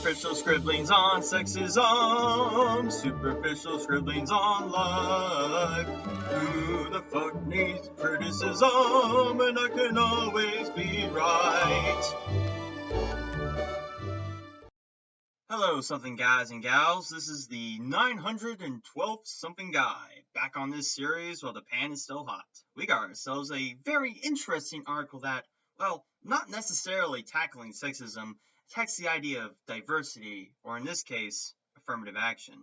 Superficial scribblings on sexism, superficial scribblings on life. Who the fuck needs criticism? And I can always be right. Hello, something guys and gals. This is the 912th something guy. Back on this series while the pan is still hot. We got ourselves a very interesting article that, well, not necessarily tackling sexism, attacks the idea of diversity, or in this case, affirmative action.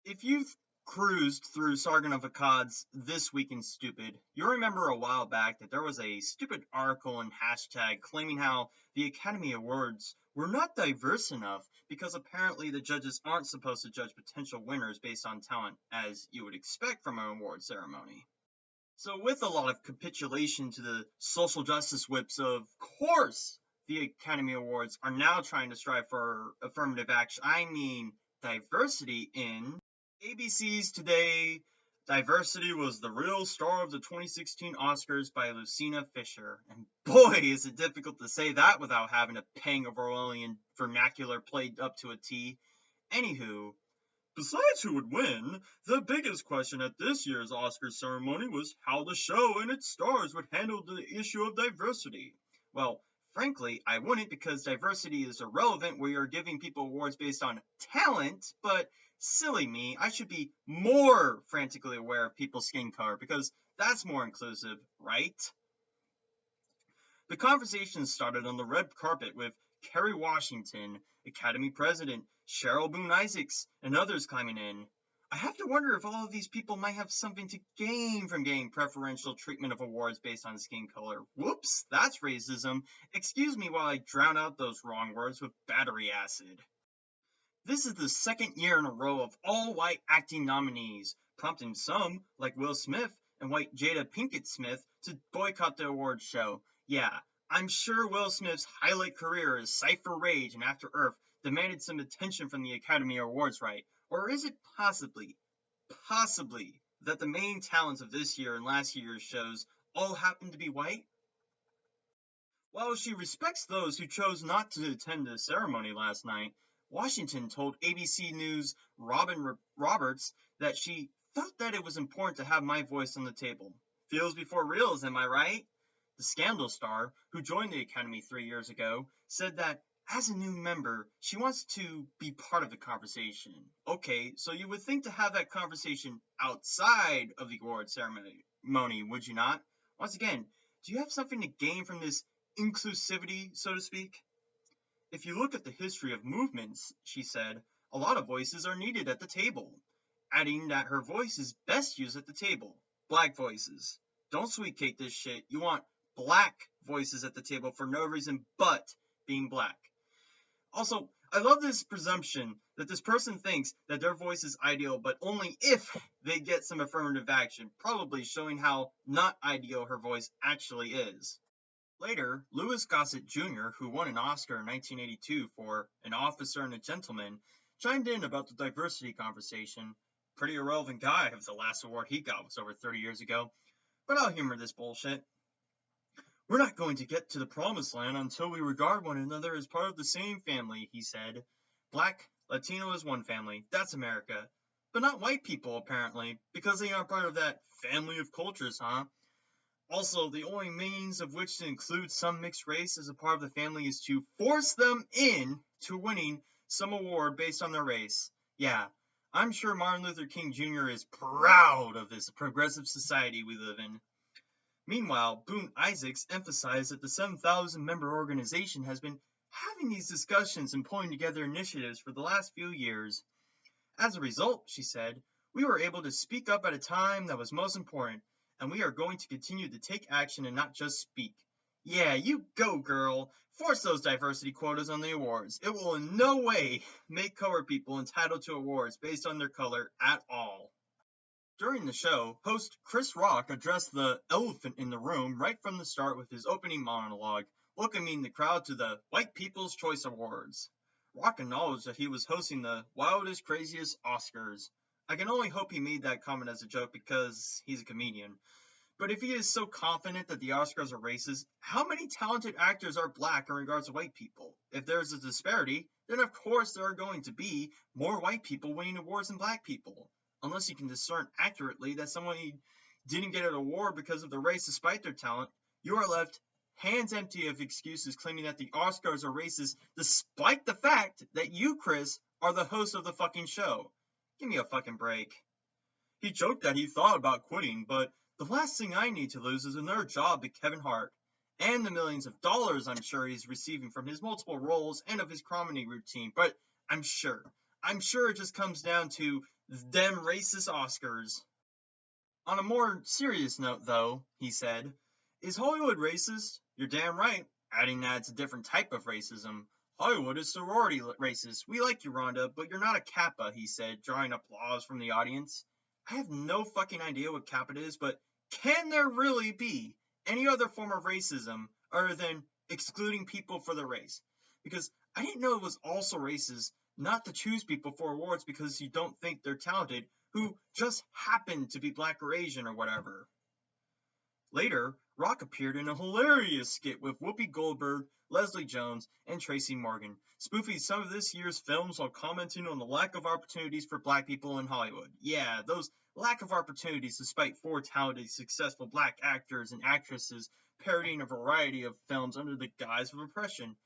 If you've cruised through Sargon of Akkad's This Week in Stupid, you'll remember a while back that there was a stupid article and hashtag claiming how the Academy Awards were not diverse enough because apparently the judges aren't supposed to judge potential winners based on talent, as you would expect from an award ceremony. So with a lot of capitulation to the social justice whips, of course the Academy Awards are now trying to strive for affirmative action. Diversity in ABC's Today. Diversity was the real star of the 2016 Oscars by Lucina Fisher. And boy, is it difficult to say that without having a pang of Orwellian vernacular played up to a T. Anywho, besides who would win, the biggest question at this year's Oscars ceremony was how the show and its stars would handle the issue of diversity. Well, frankly, I wouldn't, because diversity is irrelevant. We are giving people awards based on talent, but silly me, I should be more frantically aware of people's skin color, because that's more inclusive, right? The conversation started on the red carpet with Kerry Washington, Academy President Cheryl Boone Isaacs, and others climbing in. I have to wonder if all of these people might have something to gain from getting preferential treatment of awards based on skin color. Whoops, that's racism. Excuse me while I drown out those wrong words with battery acid. This is the second year in a row of all-white acting nominees, prompting some, like Will Smith and white Jada Pinkett Smith, to boycott the awards show. Yeah, I'm sure Will Smith's highlight career as Cypher Rage and After Earth demanded some attention from the Academy Awards, right? Or is it possibly, that the main talents of this year and last year's shows all happen to be white? While she respects those who chose not to attend the ceremony last night, Washington told ABC News' Robin Roberts that she felt that it was important to have my voice on the table. Feels before reels, am I right? The Scandal star, who joined the Academy 3 years ago, said that as a new member, she wants to be part of the conversation. Okay, so you would think to have that conversation outside of the award ceremony, would you not? Once again, do you have something to gain from this inclusivity, so to speak? If you look at the history of movements, she said, a lot of voices are needed at the table, adding that her voice is best used at the table. Black voices. Don't sweet cake this shit. You want black voices at the table for no reason but being black. Also, I love this presumption that this person thinks that their voice is ideal, but only if they get some affirmative action, probably showing how not ideal her voice actually is. Later, Louis Gossett Jr., who won an Oscar in 1982 for An Officer and a Gentleman, chimed in about the diversity conversation. Pretty irrelevant guy if the last award he got was over 30 years ago, but I'll humor this bullshit. We're not going to get to the promised land until we regard one another as part of the same family, he said. Black, Latino is one family, that's America. But not white people, apparently, because they aren't part of that family of cultures, huh? Also, the only means of which to include some mixed race as a part of the family is to force them in to winning some award based on their race. Yeah, I'm sure Martin Luther King Jr. is proud of this progressive society we live in. Meanwhile, Boone Isaacs emphasized that the 7,000-member organization has been having these discussions and pulling together initiatives for the last few years. As a result, she said, we were able to speak up at a time that was most important, and we are going to continue to take action and not just speak. Yeah, you go, girl. Force those diversity quotas on the awards. It will in no way make colored people entitled to awards based on their color at all. During the show, host Chris Rock addressed the elephant in the room right from the start with his opening monologue, welcoming the crowd to the White People's Choice Awards. Rock acknowledged that he was hosting the wildest, craziest Oscars. I can only hope he made that comment as a joke because he's a comedian. But if he is so confident that the Oscars are racist, how many talented actors are black in regards to white people? If there's a disparity, then of course there are going to be more white people winning awards than black people. Unless you can discern accurately that someone didn't get an award because of their race despite their talent, you are left hands empty of excuses claiming that the Oscars are racist despite the fact that you, Chris, are the host of the fucking show. Give me a fucking break. He joked that he thought about quitting, but the last thing I need to lose is another job at Kevin Hart, and the millions of dollars I'm sure he's receiving from his multiple roles and of his comedy routine. But I'm sure it just comes down to them racist Oscars. On a more serious note, though, he said, is Hollywood racist? You're damn right, adding that it's a different type of racism. Hollywood is sorority racist. We like you, Rhonda, but you're not a Kappa, he said, drawing applause from the audience. I have no fucking idea what Kappa is, but can there really be any other form of racism other than excluding people for their race? Because I didn't know it was also racist not to choose people for awards because you don't think they're talented, who just happen to be black or Asian or whatever. Later, Rock appeared in a hilarious skit with Whoopi Goldberg, Leslie Jones, and Tracy Morgan, spoofing some of this year's films while commenting on the lack of opportunities for black people in Hollywood. Yeah, those lack of opportunities despite four talented, successful black actors and actresses parodying a variety of films under the guise of oppression.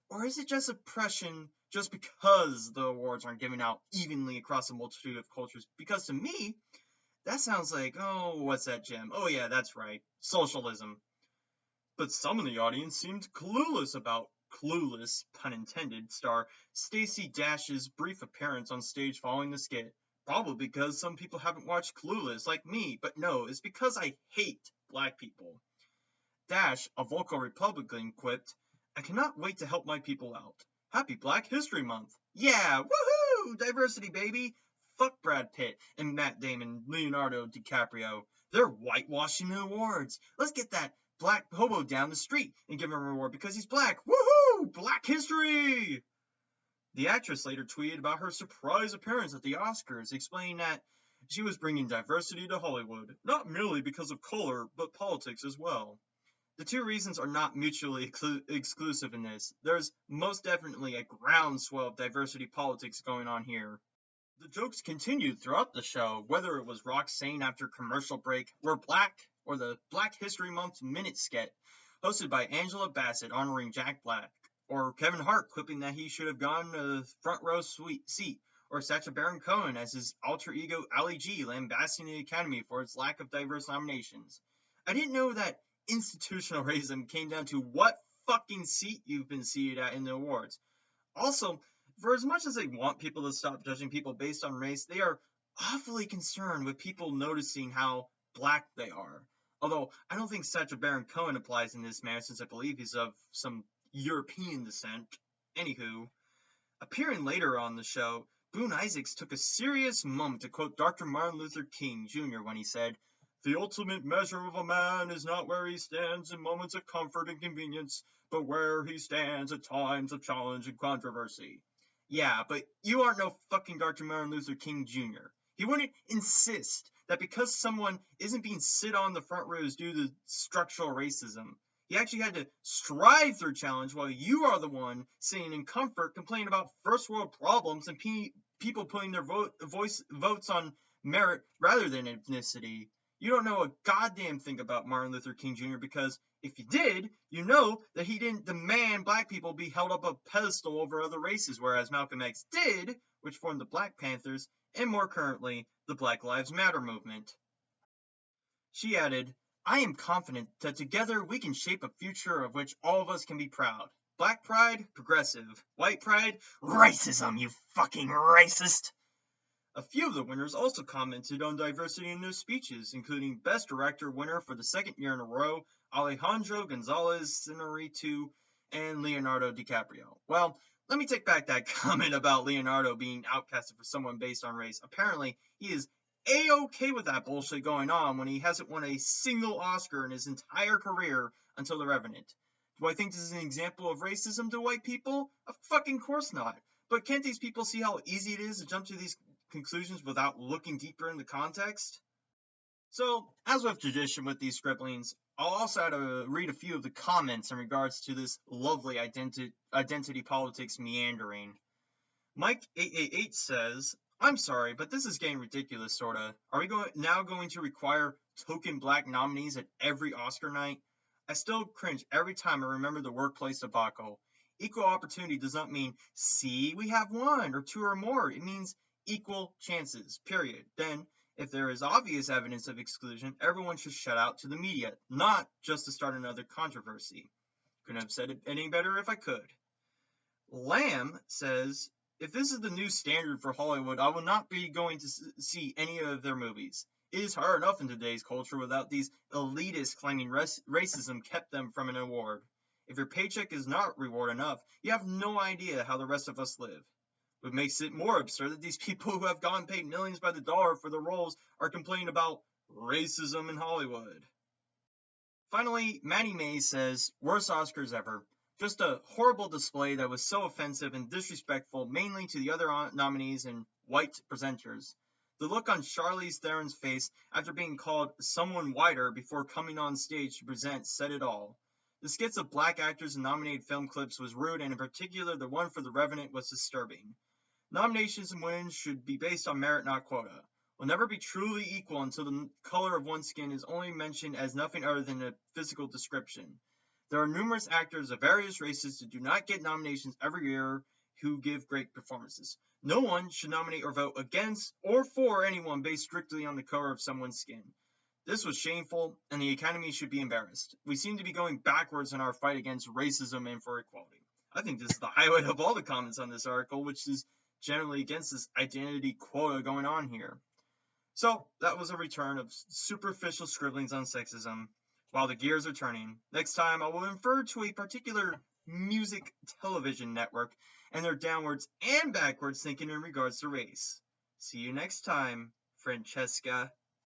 Or is it just oppression just because the awards aren't given out evenly across a multitude of cultures? Because to me, that sounds like, oh, what's that, Jim? Oh yeah, that's right, socialism. But some in the audience seemed clueless about Clueless, pun intended, star Stacey Dash's brief appearance on stage following the skit. Probably because some people haven't watched Clueless like me, but no, it's because I hate black people. Dash, a vocal Republican, quipped, I cannot wait to help my people out. Happy Black History Month. Yeah, woohoo! Diversity, baby! Fuck Brad Pitt and Matt Damon, Leonardo DiCaprio. They're whitewashing the awards. Let's get that black hobo down the street and give him an award because he's black. Woohoo! Black history! The actress later tweeted about her surprise appearance at the Oscars, explaining that she was bringing diversity to Hollywood, not merely because of color, but politics as well. The two reasons are not mutually exclusive in this. There's most definitely a groundswell of diversity politics going on here. The jokes continued throughout the show, whether it was Rock saying after commercial break, "We're black," or the Black History Month Minute skit, hosted by Angela Bassett honoring Jack Black, or Kevin Hart quipping that he should have gone to the front row seat, or Sacha Baron Cohen as his alter ego Ali G lambasting the Academy for its lack of diverse nominations. I didn't know that institutional racism came down to what fucking seat you've been seated at in the awards. Also, for as much as they want people to stop judging people based on race, they are awfully concerned with people noticing how black they are. Although, I don't think Sacha Baron Cohen applies in this manner since I believe he's of some European descent. Anywho, appearing later on the show, Boone Isaacs took a serious moment to quote Dr. Martin Luther King Jr. when he said, "The ultimate measure of a man is not where he stands in moments of comfort and convenience, but where he stands at times of challenge and controversy." Yeah, but you aren't no fucking Dr. Martin Luther King Jr. He wouldn't insist that because someone isn't being sit on the front rows due to structural racism, he actually had to strive through challenge while you are the one sitting in comfort complaining about first world problems and people putting their votes on merit rather than ethnicity. You don't know a goddamn thing about Martin Luther King Jr. because if you did, you know that he didn't demand black people be held up a pedestal over other races, whereas Malcolm X did, which formed the Black Panthers, and more currently, the Black Lives Matter movement. She added, I am confident that together we can shape a future of which all of us can be proud. Black pride, progressive. White pride, racism, you fucking racist! A few of the winners also commented on diversity in their speeches, including Best Director winner for the second year in a row, Alejandro Gonzalez Inarritu, and Leonardo DiCaprio. Well, let me take back that comment about Leonardo being outcasted for someone based on race. Apparently, he is A-okay with that bullshit going on when he hasn't won a single Oscar in his entire career until The Revenant. Do I think this is an example of racism to white people? Of fucking course not. But can't these people see how easy it is to jump to these conclusions without looking deeper into context? So, as with tradition with these scribblings, I'll also have to read a few of the comments in regards to this lovely identity politics meandering. Mike888 says, I'm sorry, but this is getting ridiculous, sorta. Are we going to require token black nominees at every Oscar night? I still cringe every time I remember the workplace debacle. Equal opportunity does not mean, see, we have one or two or more. It means equal chances, period. Then, if there is obvious evidence of exclusion, everyone should shut out to the media, not just to start another controversy. Couldn't have said it any better if I could. Lamb says, if this is the new standard for Hollywood, I will not be going to see any of their movies. It is hard enough in today's culture without these elitists claiming racism kept them from an award. If your paycheck is not reward enough, you have no idea how the rest of us live. What makes it more absurd that these people who have gotten paid millions by the dollar for their roles are complaining about racism in Hollywood. Finally, Maddie May says, worst Oscars ever. Just a horrible display that was so offensive and disrespectful, mainly to the other nominees and white presenters. The look on Charlize Theron's face after being called someone whiter before coming on stage to present said it all. The skits of black actors in nominated film clips was rude, and in particular the one for The Revenant was disturbing. Nominations and wins should be based on merit, not quota. Will never be truly equal until the color of one's skin is only mentioned as nothing other than a physical description. There are numerous actors of various races who do not get nominations every year who give great performances. No one should nominate or vote against or for anyone based strictly on the color of someone's skin. This was shameful, and the Academy should be embarrassed. We seem to be going backwards in our fight against racism and for equality. I think this is the highlight of all the comments on this article, which is generally against this identity quota going on here. So that was a return of superficial scribblings on sexism while the gears are turning. Next time I will refer to a particular music television network and their downwards and backwards thinking in regards to race. See you next time, Francesca.